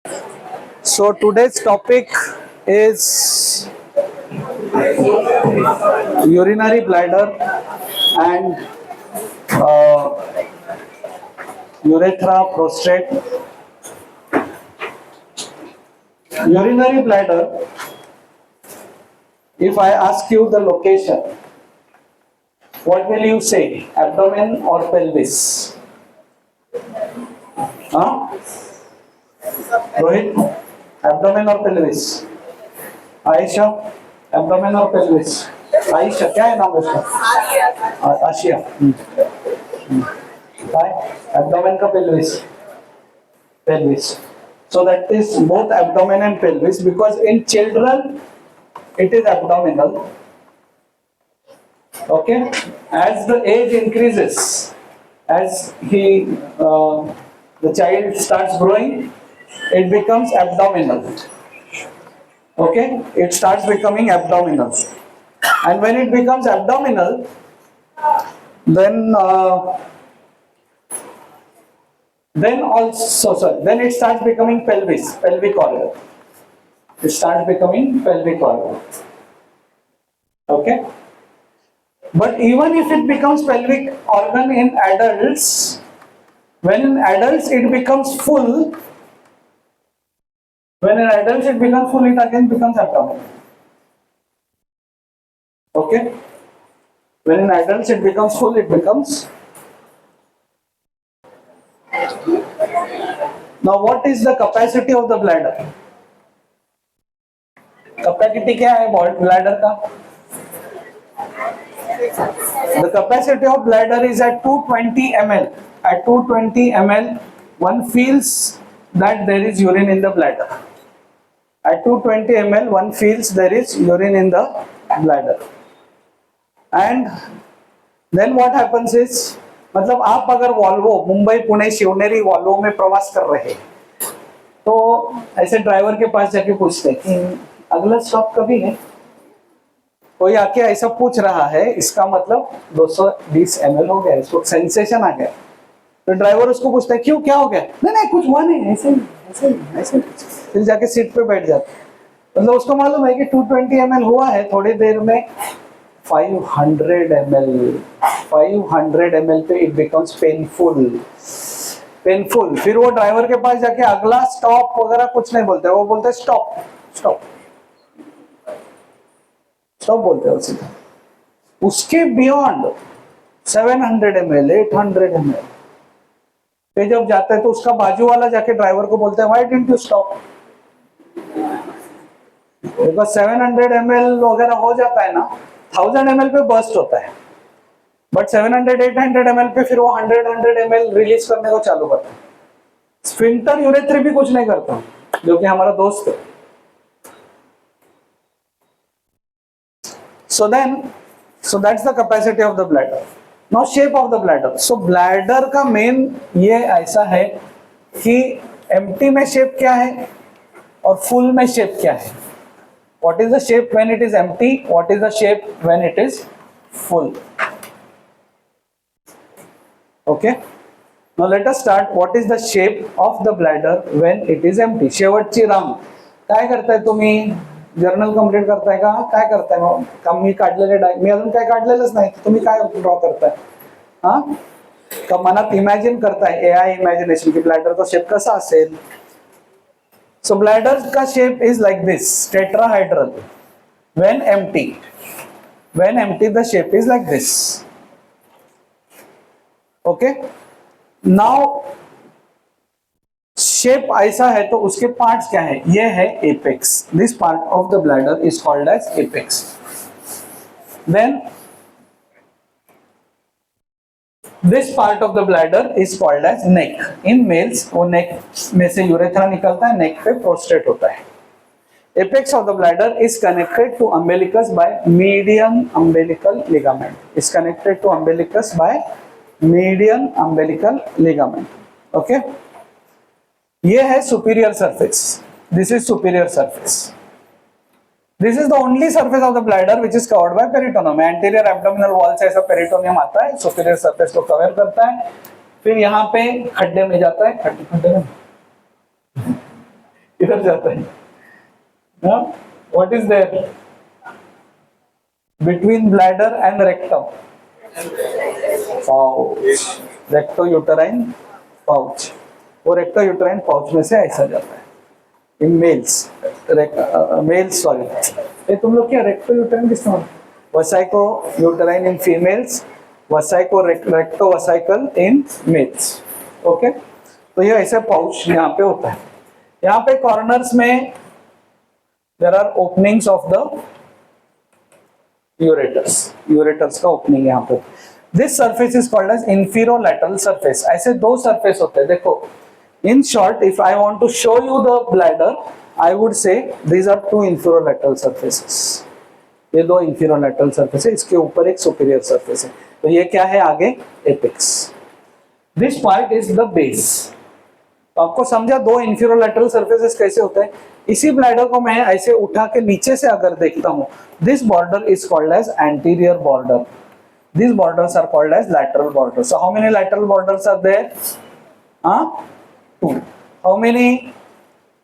So today's topic is urinary bladder and urethra, prostate. Urinary bladder, if I ask you the location, what will you say? Abdomen or pelvis? Huh? Rohit, abdomen or pelvis? Ayesha, abdomen or pelvis? Ayesha, क्या है नाम उसका? Asia. Why? Abdomen का pelvis? Pelvis. So that is both abdomen and pelvis, because in children it is abdominal. Okay, as the age increases, as the child starts growing, it becomes abdominal. Okay, it starts becoming abdominal, and when it becomes abdominal, then then it starts becoming pelvic organ. It starts becoming pelvic organ. Okay. But even if it becomes pelvic organ in adults, when in adults it becomes full, it again becomes abdomen. Okay? When in adults it becomes full, it becomes. Now what is the capacity of the bladder? Capacity क्या है bladder का? The capacity of bladder is at 220 ml. At 220 ml, one feels that there is urine in the bladder. At 220 ml, one feels there is urine in the bladder. And then what happens is, मतलब आप अगर Volvo Mumbai Pune Shivneri Volvo में प्रवास कर रहे हैं, तो ऐसे ड्राइवर के पास जाके पूछते हैं कि अगला स्टॉप कभी है. कोई आके ऐसा पूछ रहा है, इसका मतलब 220 ml हो गया, इसको सेंसेशन आ गया. तो ड्राइवर उसको पूछता है क्यों, क्या हो गया? नहीं कुछ हुआ नहीं, ऐसे फिर जाके सीट पे बैठ जाता. मतलब उसको मालूम है कि 220 ml हुआ है, थोड़ी देर में 500 ml पे इट बिकम्स पेनफुल. फिर वो ड्राइवर के पास जाके अगला स्टॉप वगैरह कुछ नहीं बोलते, वो बोलते स्टॉप बोलते हैं सीधा. उसके बियॉन्ड 700 ml 800 ml पे जब जाता है तो उसका बाजू वाला जाके ड्राइवर को बोलता है why didn't you stop. Because 700 ml वगैरह हो जाता है ना, 1000 ml पे बर्स्ट होता है, बट 700-800 ml पे फिर वो 100 ml रिलीज करने को चालू करता है. स्फिंक्टर यूरेथ्री भी कुछ नहीं करता, जो कि हमारा दोस्त है. So that's the capacity of the bladder. Now shape of the bladder. So bladder का main ये ऐसा है कि empty में shape क्या है और full में shape क्या है. What is the shape when it is empty? What is the shape when it is full? Okay. Now let us start. What is the shape of the bladder when it is empty? शेवटची रांग काय करताय तुम्ही? Journal complete करताय का? काय करताय मग? का मी काढलेले मी अजून काय काढलेलंच नाही, तुम्ही काय ड्रॉ करताय? हा का मनात इमॅजिन करताय, एआय इमॅजिनेशन की ब्लॅडरचा शेप कसा असेल. सो ब्लॅडर का shape is like this, tetrahedral. When empty the shape is like this. Okay. Now shape ऐसा है तो उसके पार्ट्स क्या है? ये है apex. This part of the bladder is called as apex. Then this part of the bladder is called as neck. In males वो neck में से यूरेथ्रा निकलता है, नेक पे प्रोस्टेट होता है. Apex of the bladder is connected to umbilicus by median umbilical ligament. Is connected to umbilicus by median umbilical ligament. Okay. ये है superior surface. This is superior surface. This is the only surface of the bladder which is covered by peritoneum. Anterior abdominal wall से ऐसा peritoneum आता है, superior surface को cover करता है. फिर यहाँ पे खड्डे में जाता है, खड्डे में किधर जाता है? What is there between bladder and rectum? Pouch, recto uterine pouch. वो रेक्टो यूटराइन पाउच में से ऐसा जाता है इन मेल्स, मेल्स सॉरी, ये तुम लोग क्या रेक्टो यूटराइन किस तरह, vesico uterine in females, vesico recto vesical in males. Okay, तो ये ऐसे पाउच यहाँ पे होता है। यहाँ पे कॉर्नर्स में there are openings of the ureters, ureters का ओपनिंग यहाँ पे। This surface is called as inferolateral surface. ऐसे दो सरफेस होते हैं, देखो। In short, if I want to show you the bladder, I would say these are two inferiolateral surfaces. ये दो inferiolateral surface है, इसके ऊपर एक superior surface है। तो ये क्या है आगे? Apex. This part is the base. तो आपको समझा दो inferiolateral surfaces कैसे होते हैं? इसी bladder को मैं ऐसे उठा के नीचे से अगर देखता हूँ, this border is called as anterior border. These borders are called as lateral borders. So how many lateral borders are there? Two. How many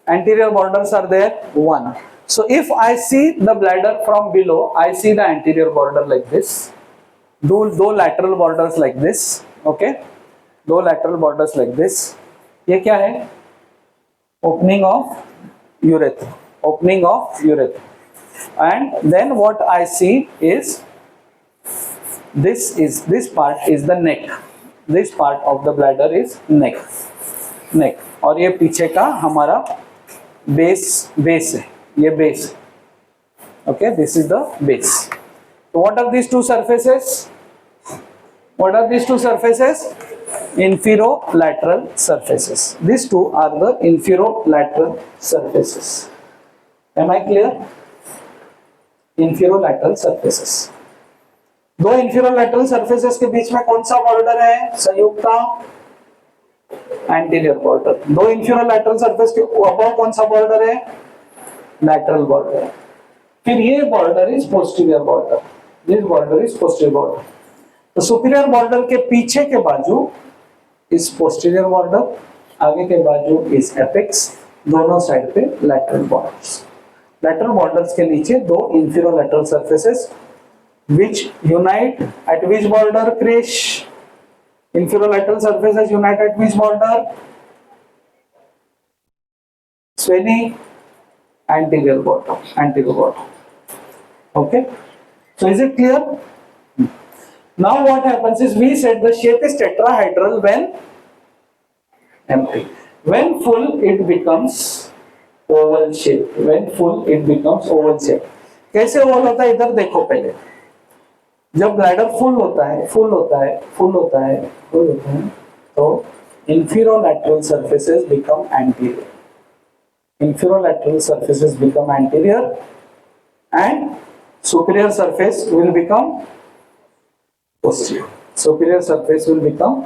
anterior borders are there? One. So if I see the bladder from below, I see the anterior border like this. दो lateral borders like this. Okay. दो lateral borders like this. ये क्या है? Opening of urethra. Opening of urethra. And then what I see is this part is the neck. This part of the bladder is neck. नेक, और ये पीछे का हमारा base है, ये बेस है। Okay, this is the base. तो what are these two surfaces? What are these two surfaces? Inferolateral surfaces. This two are the inferolateral surfaces. Am I clear? Inferolateral surfaces. दो इंफीरोलैटरल सरफेसेस के बीच में कौन सा border है? संयुक्ता anterior border. दो inferior surface के ऊपर कौन सा बॉर्डर है? Lateral border. फिर ये border is posterior border, this border is posterior border. तो सुपीरियर बॉर्डर के पीछे के बाजू इज पोस्टीरियर बॉर्डर, आगे के बाजू इज एपेक्स, दोनों साइड पे लैटरल बॉर्डर्स। लैटरल बॉर्डर्स के नीचे दो inferior surfaces which unite at which border? Krish, inferior surfaces unite at which border? Sweeney, anterior border, anterior border. Okay, so is it clear? Now what happens is, we said the shape is tetrahedral when empty. When full it becomes oval shape. When full it becomes oval shape. कैसे Oval होता है इधर देखो पहले। जब bladder full होता है तो inferolateral surfaces become anterior, inferolateral surfaces become anterior and superior surface will become posterior, superior surface will become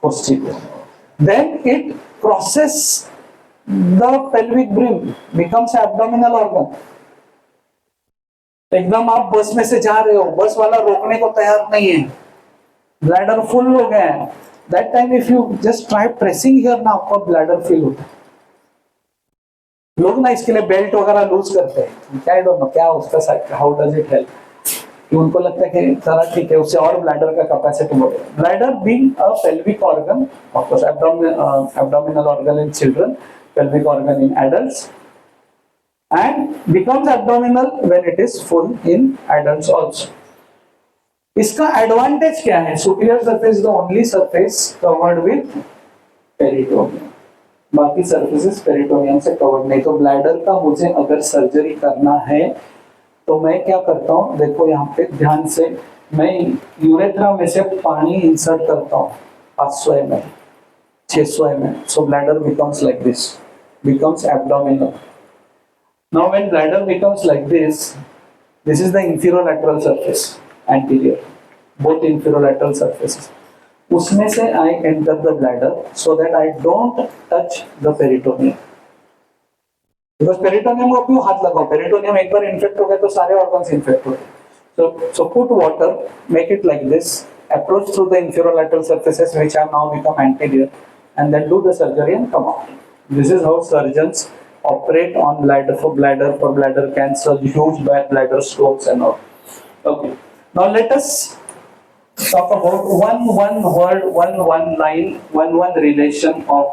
posterior. Then it crosses the pelvic brim, becomes abdominal organ. एकदम आप बस में से जा रहे हो, बस वाला रोकने को तैयार नहीं है, ब्लैडर फुल हो गया है, that time if you just try pressing here ना, आपका ब्लैडर फिल होता है। लोग ना इसके लिए बेल्ट वगैरह लूज करते हैं, क्या आई डोंट नो क्या उसका हाउ डज इट हेल्प, कि उनको लगता है कि चला ठीक है, उससे और ब्लैडर का कैपेसिटी बढ़ेगा। Bladder being a pelvic organ, of course abdominal organ in children, pelvic organ in adults, and becomes abdominal when it is full in adults also. इसका एडवांटेज क्या है? Superior surface the only surface covered with peritoneum, बाकी surfaces peritoneum से covered नहीं। तो bladder का मुझे अगर सर्जरी करना है तो मैं क्या करता हूँ, देखो यहाँ पे ध्यान से, मैं यूरेथ्रा में से पानी इंसर्ट करता हूँ 500 ml, 600 ml, so bladder becomes like this, becomes abdominal. Now when bladder becomes like this is the inferolateral surface, anterior, both inferolateral surfaces. उसमें से I enter the bladder so that I don't touch the peritoneum. Because peritoneum को क्यों हाथ लगाओ? Peritoneum एक बार infect हो गया तो सारे organs infect हो गए. So put water, make it like this, approach through the inferolateral surfaces which have now become anterior, and then do the surgery and come out. This is how surgeons operate on bladder for bladder cancer, huge bladder strokes and all. Okay. Now let us talk about one word, one line, one relation of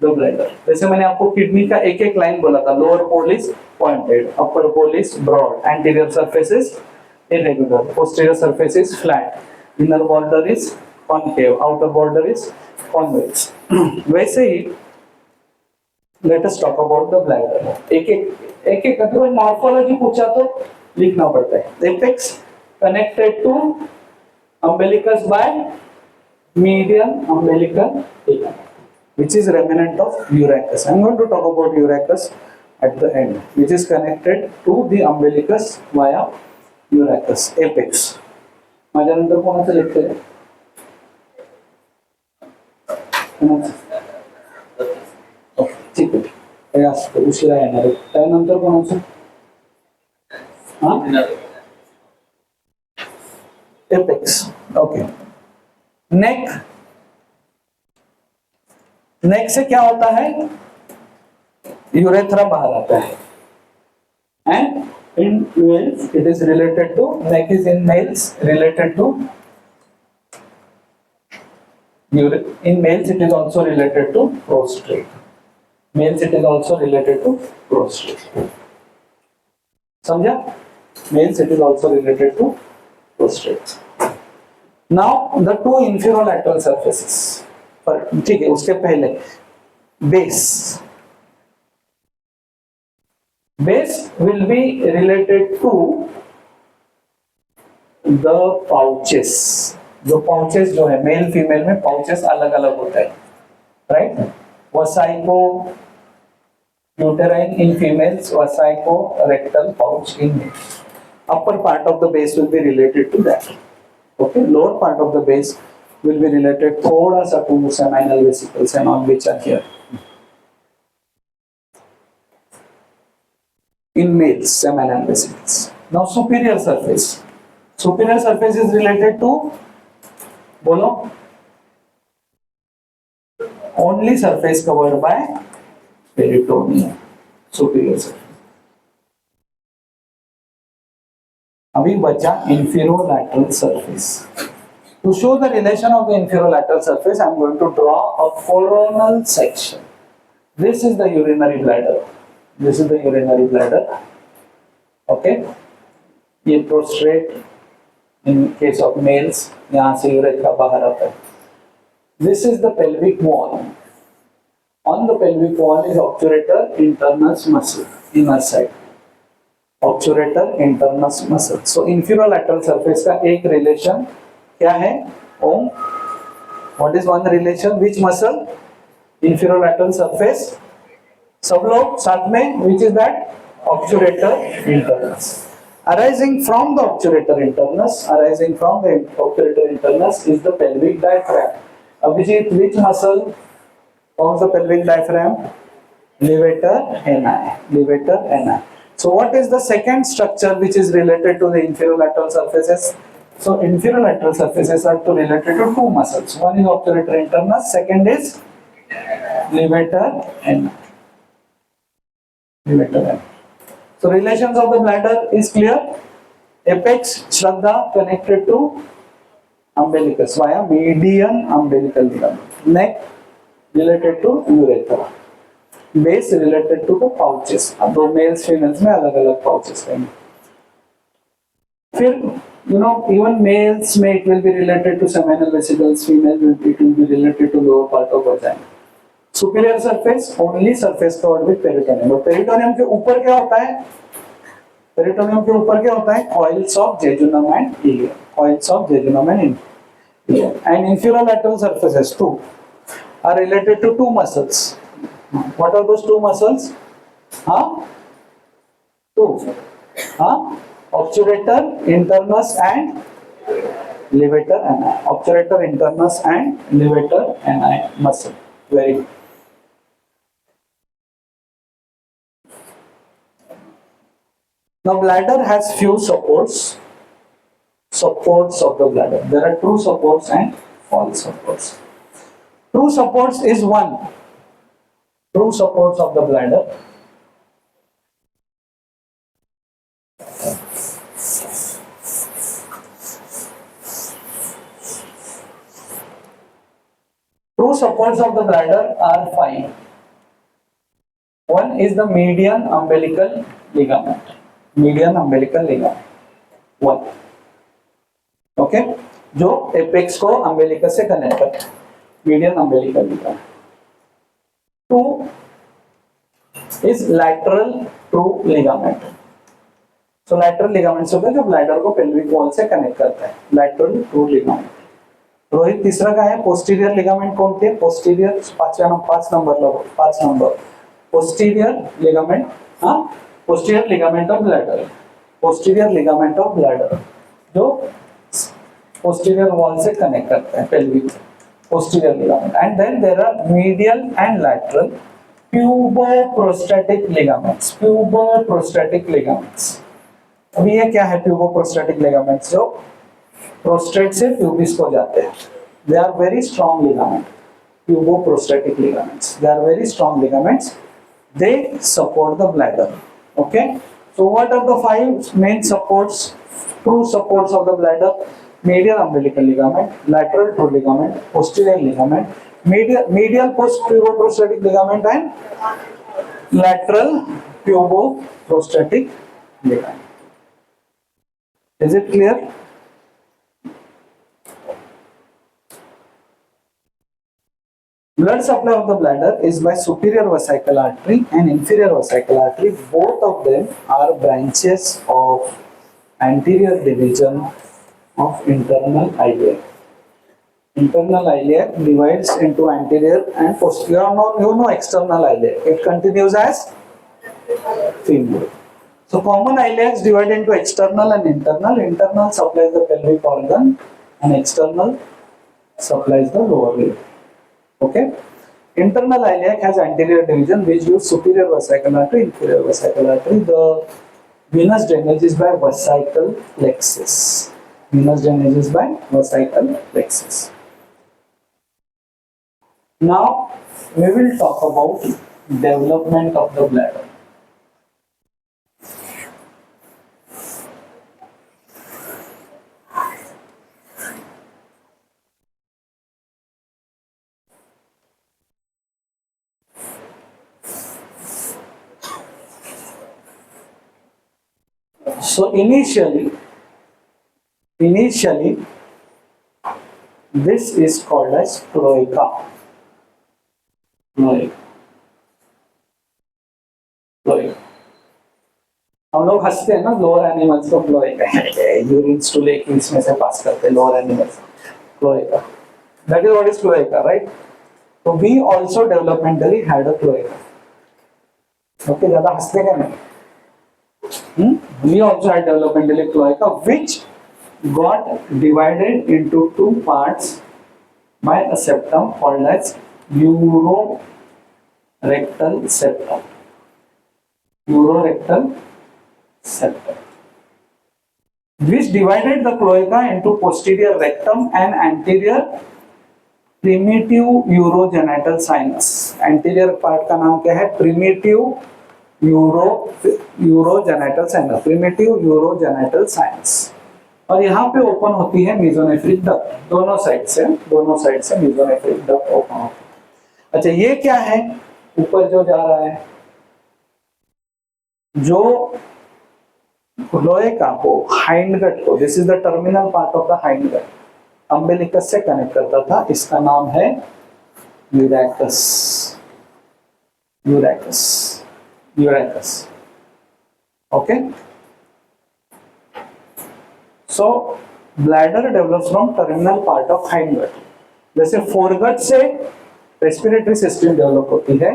the bladder. जैसे मैंने आपको kidney का एक एक line बोला था, lower pole is pointed, upper pole is broad, anterior surface is irregular, posterior surface is flat, inner border is concave, outer border is convex. वैसे ही let us talk about the bladder. एक एक अगर morphology पूछा तो लिखना पड़ता है. Apex connected to umbilicus by median umbilical ligament, which is remnant of urachus. I am going to talk about urachus at the end, which is connected to the umbilicus via urachus, apex. माझ्यानंतर कोणाचं लिखते हैं? ठीक आहे, काय असतं उशिरा येणार आहे. त्यानंतर कोणाचं? एपेक्स. ओके. नेक, नेक से क्या होता है? यूरेथ्रा बाहर आता है. And in males it is related to, neck is in males related to in males it is also related to prostate. Males it is also related to prostate. समझा? Males it is also related to prostate. Now the two inferolateral surfaces, पर ठीक है, उसके पहले base. Base will be related to the pouches. जो pouches जो है male female में pouches अलग अलग होता है, right? Vesico uterine in females, vesico rectal pouch in males. Upper part of the base will be related to that. Okay, lower part of the base will be related थोड़ा सा to seminal vesicles and all which are here. In males, seminal vesicles. Now superior surface. Superior surface is related to, बोलो, only surface covered by peritoneum. Superior surface. अभी बचा inferolateral surface. To show the relation of the inferolateral surface, I am going to draw a coronal section. This is the urinary bladder. This is the urinary bladder. Okay. ये prostrate in case of males, यहाँ से urethra बाहर आता है. This is the pelvic wall. On the pelvic wall is obturator internus muscle, inner side. Obturator internus muscle. So inferolateral surface का एक relation क्या है? ओम. What is one relation? Which muscle? Inferolateral surface. सब लोग साथ में, which is that obturator internus. Arising from the obturator internus is the pelvic diaphragm. Abhijit, which muscle forms the pelvic diaphragm? Levator ani. Levator ani. So what is the second structure which is related to the inferolateral surfaces? So inferolateral surfaces are related to two muscles. One is obturator internus, second is levator ani. So relations of the bladder is clear. Apex, Shraddha, connected to umbilicus via median umbilical ligament. Neck related to urethra. Base related to the pouches. अब दो males females में अलग अलग pouches हैं. फिर even males में it will be related to seminal vesicles. Female it will be related to lower part of vagina. Superior surface, only surface covered with peritoneum. और peritoneum के ऊपर क्या होता है? Peritoneum के ऊपर क्या होता है? Coils of jejunum and ileum. Coils of jejunum and ileum. And inferolateral surfaces too are related to two muscles. What are those two muscles? Two. Obturator internus and levator ani. Obturator internus and levator ani muscle. Very good. Now bladder has few supports of the bladder. There are true supports and false supports. True supports is one. True supports of the bladder supports of the bladder are 5. One is the median umbilical ligament. Median umbilical ligament. One. Okay. जो apex को umbilicus से connect करता है. Median umbilical ligament. 2 is lateral true ligament. So lateral ligament होता है जो bladder को pelvic wall से कनेक्ट करता है. Lateral true ligament. रोहित तीसरा का है पोस्टीरियर लिगामेंट. कौन थे? पोस्टीरियर 5 नंबर लो. 5 नंबर पोस्टीरियर लिगामेंट. हाँ, posterior ligament of bladder. Posterior ligament of bladder जो पोस्टीरियर वॉल से कनेक्ट करता है pelvic. Posterior ligament. And then there are medial and lateral puboprostatic ligaments. Puboprostatic ligaments. अभी ये क्या है प्यूबोप्रोस्टैटिक लिगामेंट्स? जो प्रोस्टेट से प्यूबिस को जाते हैं. They are very strong ligament. Puboprostatic ligaments, they are very strong ligaments. They support the bladder. Okay, so what are the 5 main supports, true supports of the bladder? Medial umbilical ligament, lateral true ligament, posterior ligament, medial puboprostatic ligament and lateral puboprostatic ligament. Is it clear? Blood supply of the bladder is by superior vesical artery and inferior vesical artery. Both of them are branches of anterior division of internal iliac. Internal iliac divides into anterior and posterior. You know external iliac. It continues as femur. So common iliacs divide into external and internal. Internal supplies the pelvic organ and external supplies the lower limb. Okay. Internal iliac has anterior division which gives superior vesical artery, inferior vesical artery. The venous drainage is by vesical plexus. Venous drainage is by vesical plexus. Now we will talk about development of the bladder. So initially this is called as cloaca. हम लोग हंसते हैं ना lower animals को cloaca urine stool एक इसमें से pass करते हैं lower animals cloaca. That is what is cloaca, right? तो we also developmentally had a cloaca. Okay, ज्यादा हंसते क्या नहीं. We also had developmentally cloaca which got divided into 2 parts by a septum called as urorectal septum. Urorectal septum, which divided the cloaca into posterior rectum and anterior primitive urogenital sinus. Anterior part का नाम क्या है? primitive urogenital sinus. primitive urogenital sinus. और यहाँ पे open होती है mesonephric duct. दोनों साइड से मेसोनेफ्रिक डक्ट ओपन होती है. अच्छा, ये क्या है ऊपर जो जा रहा है? जो क्लोएका को, हाइंड गट को, this is the terminal part of the hind gut, umbilicus से कनेक्ट करता था. इसका नाम है urachus. Okay. So bladder develops from terminal part of hindgut. जैसे फोरगट से रेस्पिरेटरी सिस्टम डेवलप होती है,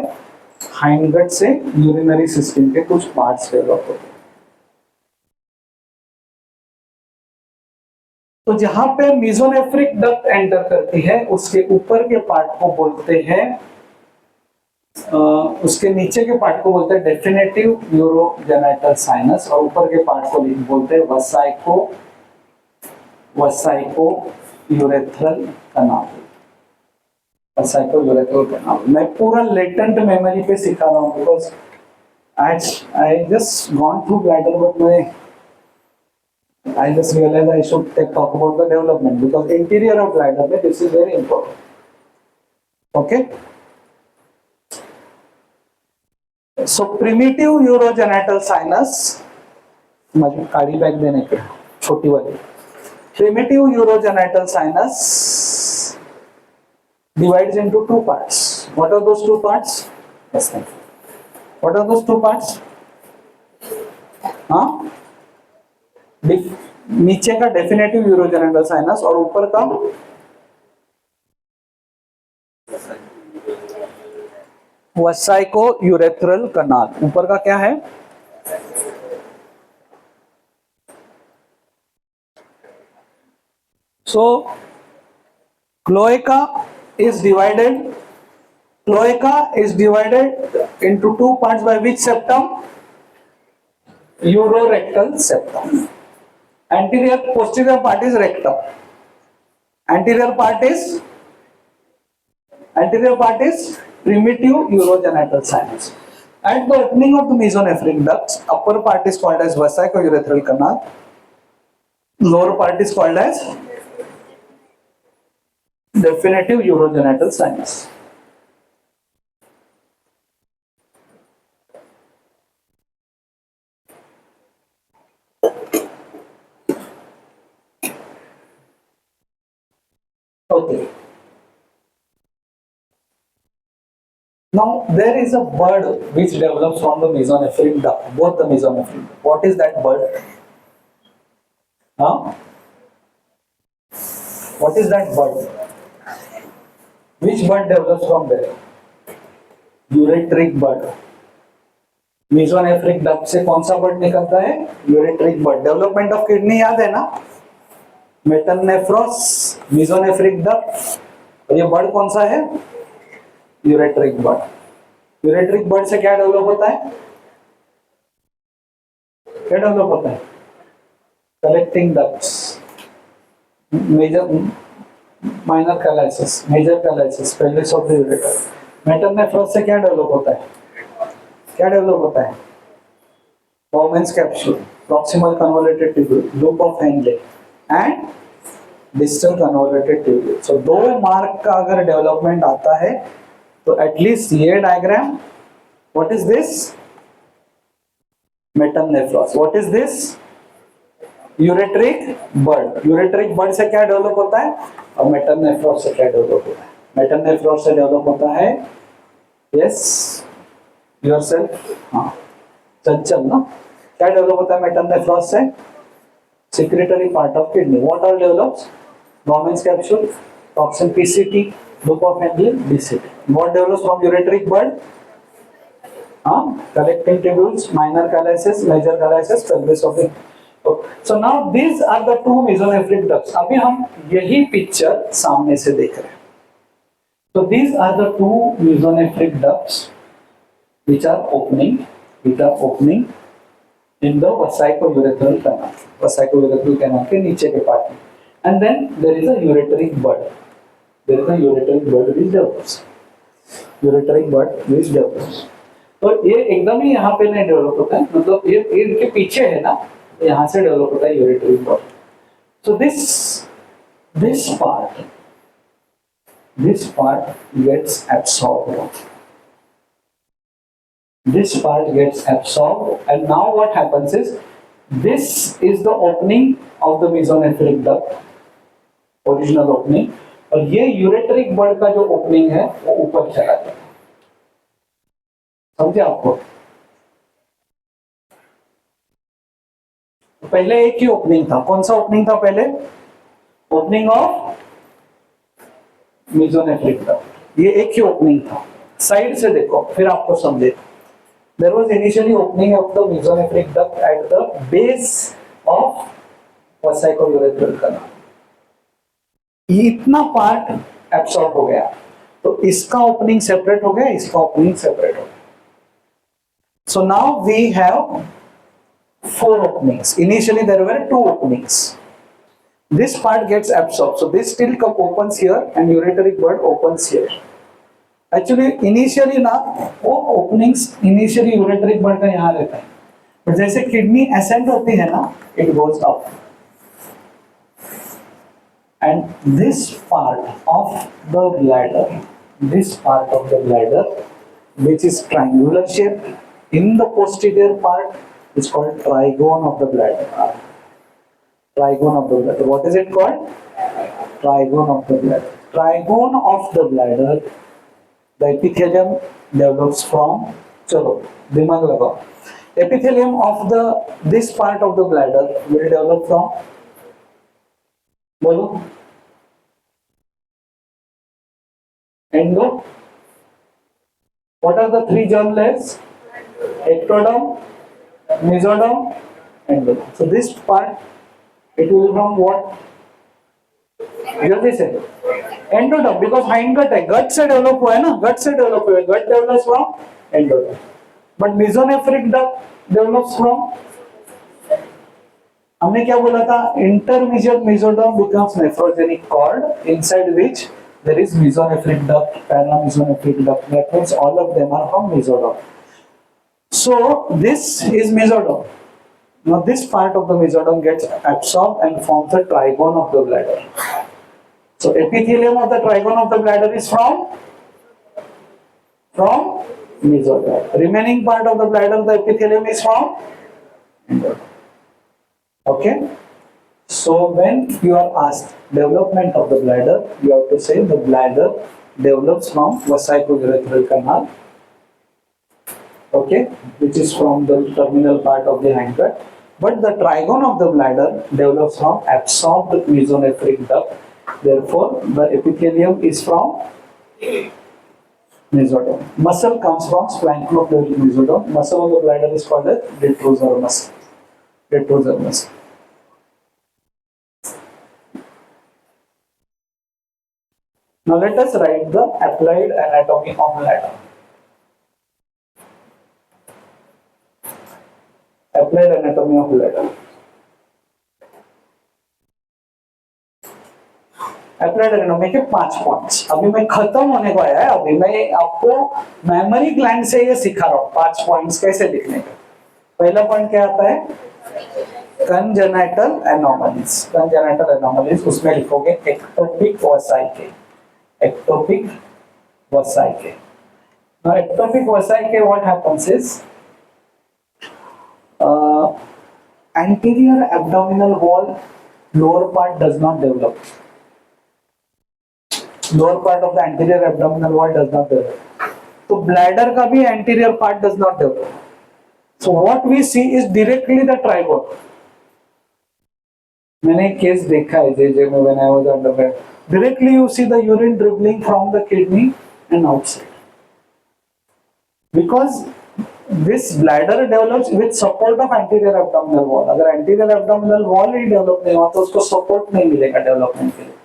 हाइंडगट से यूरिनरी सिस्टम के कुछ पार्ट्स डेवलप होते हैं. तो जहां पे मेसोनेफ्रिक डक्ट एंटर करती है उसके ऊपर के पार्ट को बोलते हैं, उसके नीचे के पार्ट को बोलते हैं डेफिनेटिव यूरोजेनिटल साइनस और ऊपर के पार्ट को बोलते हैं वसाइको यूरेथ्रल कनाल. वसाइको यूरेथ्रल कनाल. मैं पूरा लेटेंट मेमोरी पे सिखा रहा हूँ because I just gone through bladder but I just realized I should talk about the development because interior of bladder, this is very important. Okay. So primitive urogenital sinus, माझी काळी bag देने के छोटी वाली. Primitive urogenital sinus divides into two parts. What are those two parts? Yes, thank you. What are those two parts? हाँ, नीचे का definitive urogenital sinus और ऊपर का वसाइको यूरेथ्रल कनाल. ऊपर का क्या है? So cloaca is divided into two parts by which septum? Urorectal septum. Posterior part is rectum. Anterior part is primitive urogenital sinus. At the opening of the mesonephric ducts, upper part is called as vesicourethral canal. Lower part is called as definitive urogenital sinus. Okay. Now there is a bud which develops from the mesonephric duct, both the mesonephric. What is that bud? Huh? What is that bud? Which bud develops from there? Ureteric bud. mesonephric duct से कौन सा bud निकलता है? Ureteric bud. Development of kidney याद है ना? मेटलनेफ्रॉस, mesonephric duct. और ये बड कौन सा है? Ureteric bud. यूरेट्रिक बड से क्या डेवलप होता है? क्या डेवलप होता है? Collecting ducts, major minor calyces, major calyces, pelvis of the ureter. Metanephros से क्या डेवलप होता है? क्या डेवलप होता है? Bowman's capsule, proximal convoluted tubule, loop of Henle and distal convoluted tubule. So दो मार्क का अगर डेवलपमेंट आता है तो एटलीस्ट ये diagram. What is this? Metanephros. What is this? Ureteric bud. Ureteric bud से क्या डेवलप होता है? और मेटलनेफ्रॉस से क्या डेवलप होता है? मेटलनेफ्रॉस से डेवलप होता है, यस योरसेल्फ, हाँ चंचल ना. क्या डेवलप होता है मेटलनेफ्रॉस से? secretory part of kidney. What all develops? Bowman's capsule, toxin PCT, loop of Henle, DCT. What develops from ureteric bud? Collecting tubules, minor calyces, major calyces, pelvis of the. So now these are the two mesonephric ducts. अभी हम यही picture सामने से देख रहे हैं. So these are the two mesonephric ducts which are opening in the vesicourethral canal. Vesicourethral canal के नीचे के पार्ट में. And then there is a ureteric bud. There is a ureteric bud which develops. Ureteric bud which develops. तो ये एकदम ही यहाँ पे नहीं डेवलप होता है, मतलब ये इनके पीछे है ना, यहाँ से डेवलप होता है ureteric bud. So this part gets absorbed. This part gets absorbed, and now what happens is, this is the opening of the mesonephric duct, original opening, और ये यूरेटरिक बड का जो ओपनिंग है वो ऊपर चला जाता है. समझे आपको? पहले एक ही ओपनिंग था. कौन सा ओपनिंग था पहले? Opening of mesonephric duct. ये एक ही ओपनिंग था. साइड से देखो फिर आपको समझे. There was initially opening of the mesonephric duct at the base of vesicourethral canal. इतना पार्ट एब्सॉर्ब हो गया तो इसका ओपनिंग सेपरेट हो गया, इसका ओपनिंग सेपरेट हो गया. So now we have 4 openings. Initially there were 2 openings. This part gets absorbed. So this still opens here and ureteric bud opens here. Actually initially ना वो ओपनिंग्स इनिशियली यूरेटरिक बड का यहाँ रहता है, पर जैसे किडनी एसेंड होती है ना, it goes up. And this part of the bladder this part of the bladder, which is triangular shape, in the posterior part is called trigone of the bladder. Trigone of the bladder. What is it called? Trigone of the bladder. Trigone of the bladder, the epithelium develops from, chalo, dimag lagao. Epithelium of this part of the bladder will develop from, bolo, endo. What are the three germ layers? Ectoderm, mesoderm, endoderm. So this part, it will be from what? जल्दी से endoderm, because hind gut है, गट से develop हुआ है ना, गट से develop हुआ है, gut develops from endoderm, but mesonephric duct develops from, हमने क्या बोला था, intermediate mesoderm becomes nephrogenic cord inside which there is mesonephric duct, paramesonephric duct. That means all of them are from mesoderm. So this is mesoderm. Now this part of the mesoderm gets absorbed and forms the trigone of the bladder. So epithelium of the trigone of the bladder is from mesoderm. Remaining part of the bladder, the epithelium is from endoderm. Okay. So when you are asked development of the bladder, you have to say the bladder develops from vesico-urethral canal, okay, which is from the terminal part of the hindgut. But the trigone of the bladder develops from absorbed mesonephric duct. Therefore, the epithelium is from mesoderm. Muscle comes from splanchnopleural mesoderm. Muscle of the bladder is called as detrusor muscle. Detrusor muscle. Now let us write the applied anatomy of bladder. Applied anatomy of bladder. Applied anatomy के 5 points. अभी मैं खत्म होने को आया है. अभी मैं आपको मेमोरी ग्लैंड से ये सिखा रहा हूँ 5 पॉइंट्स कैसे लिखने का. पहला पॉइंट क्या आता है? Congenital anomalies. कंजेनाइटल एनोमलीज उसमें लिखोगे ectopic वसाइके. Ectopic vesicae. Now, ectopic vesicae, what happens is anterior abdominal wall, lower part does not develop. Lower part of the anterior abdominal wall does not develop. So, bladder का भी anterior part does not develop. So, what we see is directly the trigone. मैंने एक case देखा है JJ में when I was undergrad. Directly you see the urine dribbling from the kidney and outside. Because this bladder develops with support of anterior abdominal wall. अगर anterior abdominal wall ही develop नहीं हुआ तो उसको support नहीं मिलेगा development के लिए.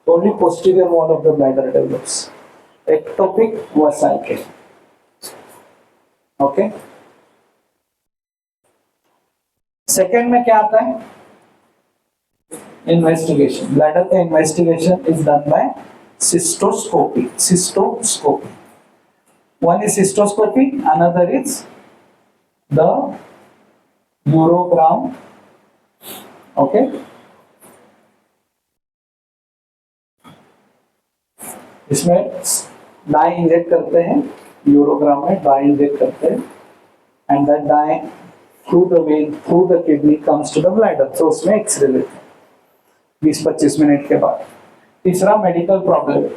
Only posterior wall of the bladder develops. Ectopic vesicae. Okay. Second में क्या आता है? Investigation. Bladder का investigation is done by cystoscopy. Cystoscopy. One is cystoscopy, another is the urogram. Okay. इसमें dye इंजेक्ट करते हैं, यूरोग्राम में dye इंजेक्ट करते हैं, and that dye through the vein, through the kidney comes to the bladder. So उसमें x ray लेते हैं 20-25 minute के बाद. तीसरा medical problem,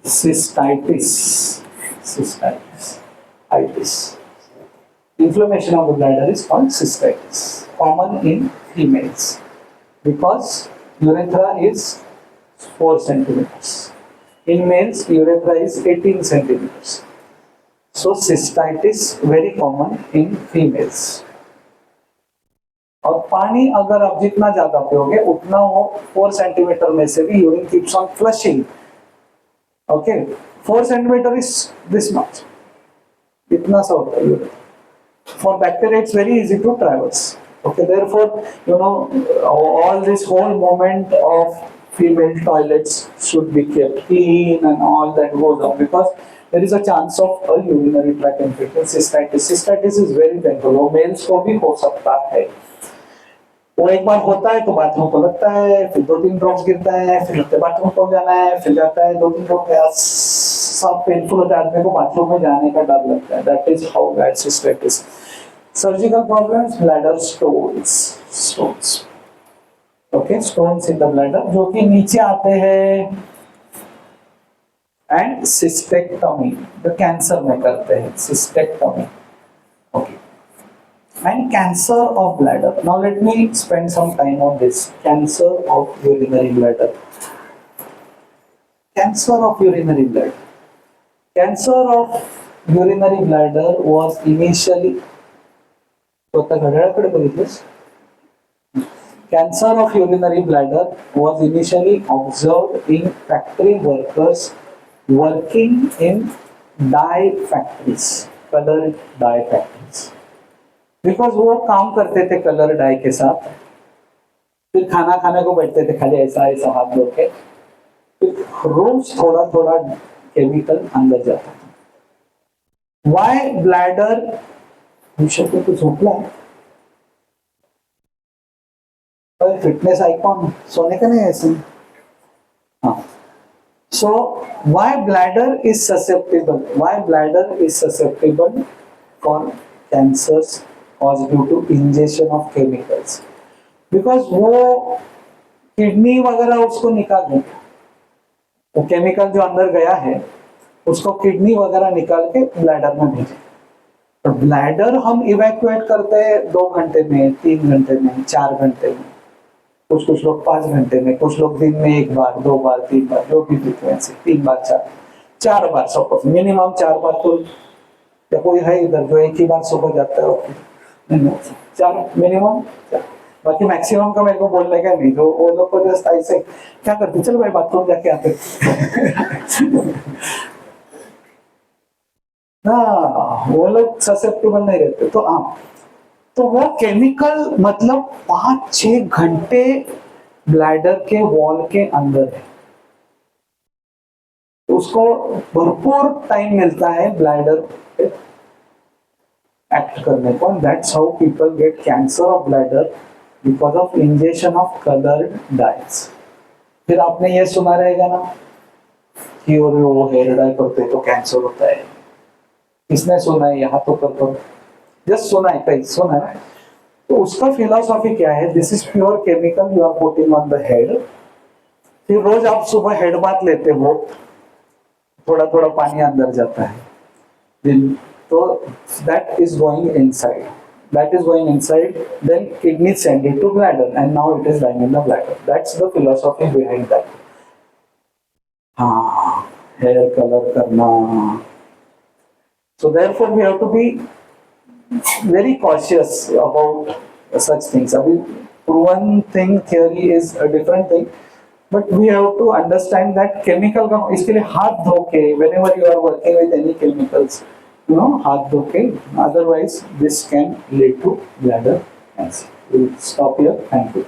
cystitis. Cystitis. Inflammation of the bladder is called cystitis. Common in females because urethra is 4 centimeters. In males, urethra is 18 centimeters. So cystitis very common in females. और पानी अगर आप जितना ज्यादा पियोगे उतना वो 4 सेंटीमीटर में से भी urine keeps on flushing. Okay, 4 centimetre is this much, इतना सा होता है urine. For bacteria it's very easy to traverse. Okay, therefore you know all this whole moment of female toilets should be kept clean and all that goes on because there is a chance of a urinary tract infection. Cystitis is very painful. वो males को भी हो सकता है. वो एक बार होता है तो बाथरूम को लगता है, फिर 2-3 ड्रॉप्स गिरता है, फिर लगता है बाथरूम को जाना है, फिर जाता है 2-3 ड्रॉप, सब पेनफुल होता है, आदमी को बाथरूम में जाने का डर लगता है. That is how bad system is. Surgical problems, bladder stones. Okay, stones in the bladder जो कि नीचे आते हैं. एंड सिस्टेक्टमी जो कैंसर में करते हैं, सिस्टेक्टमी. Okay. And cancer of bladder. Now let me spend some time on this. Cancer of urinary bladder. Cancer of urinary bladder. Cancer of urinary bladder was initially. Cancer of urinary bladder was initially observed in factory workers working in dye factories, color dye factories. Because वो काम करते थे colour die के साथ, फिर खाना खाने को बैठते थे खाली ऐसा ऐसा हाथ धो के, फिर रोज थोड़ा थोड़ा केमिकल अंदर जाता था. वाई ब्लैडर विषय को झोंकला है. फिटनेस आइकॉन सोने का नहीं ऐसे. हाँ. So why bladder is susceptible, why bladder is susceptible for cancers caused due to ingestion of chemicals. Because वो किडनी वगैरह उसको निकाल दे, वो केमिकल जो अंदर गया है उसको किडनी वगैरह निकाल के ब्लैडर में भेजे. और ब्लैडर हम इवैक्यूएट करते हैं 2 घंटे में, 3 घंटे में, 4 घंटे में, कुछ लोग 5 घंटे में, कुछ लोग दिन में 1 बार, 2 बार, 3 बार, जो भी फ्रीक्वेंसी, 3 बार, 4 बार, सपोज मिनिमम 4 बार. तो या कोई है इधर जो एक ही बार सुबह जाता है? नहीं, 4 मिनिमम. बाकी मैक्सिमम का मेरे को बोलने का नहीं. जो वो लोग को जस्ट ऐसे क्या करते, चलो भाई बाथरूम जाके आते. हाँ, वो लोग ससेप्टेबल नहीं रहते. तो हाँ, तो वो केमिकल मतलब 5-6 घंटे ब्लैडर के वॉल के अंदर है. उसको भरपूर टाइम मिलता है ब्लैडर एक्ट करने को. That's how people get cancer of bladder because of injection of coloured dyes. फिर आपने ये सुना रहेगा ना कि और वो हेयर डाई करते तो कैंसर होता है. किसने सुना है? यहाँ तो कर जस्ट सुना है, कहीं सुना है. तो उसका फिलोसॉफी क्या है? This is pure chemical you are putting on the head. फिर रोज आप सुबह हेड बाथ लेते हो, थोड़ा थोड़ा पानी अंदर जाता है, तो that is going inside, then kidney send it to bladder and now it is lying in the bladder. That's the philosophy behind that. हाँ, hair color करना. So therefore we have to be very cautious about such things. अभी proven thing theory is a different thing. But we have to understand that chemical का इसके लिए हाथ धो के, whenever you are working with any chemicals, हाथ धो के, otherwise this can lead to bladder cancer. We'll stop here. Thank you.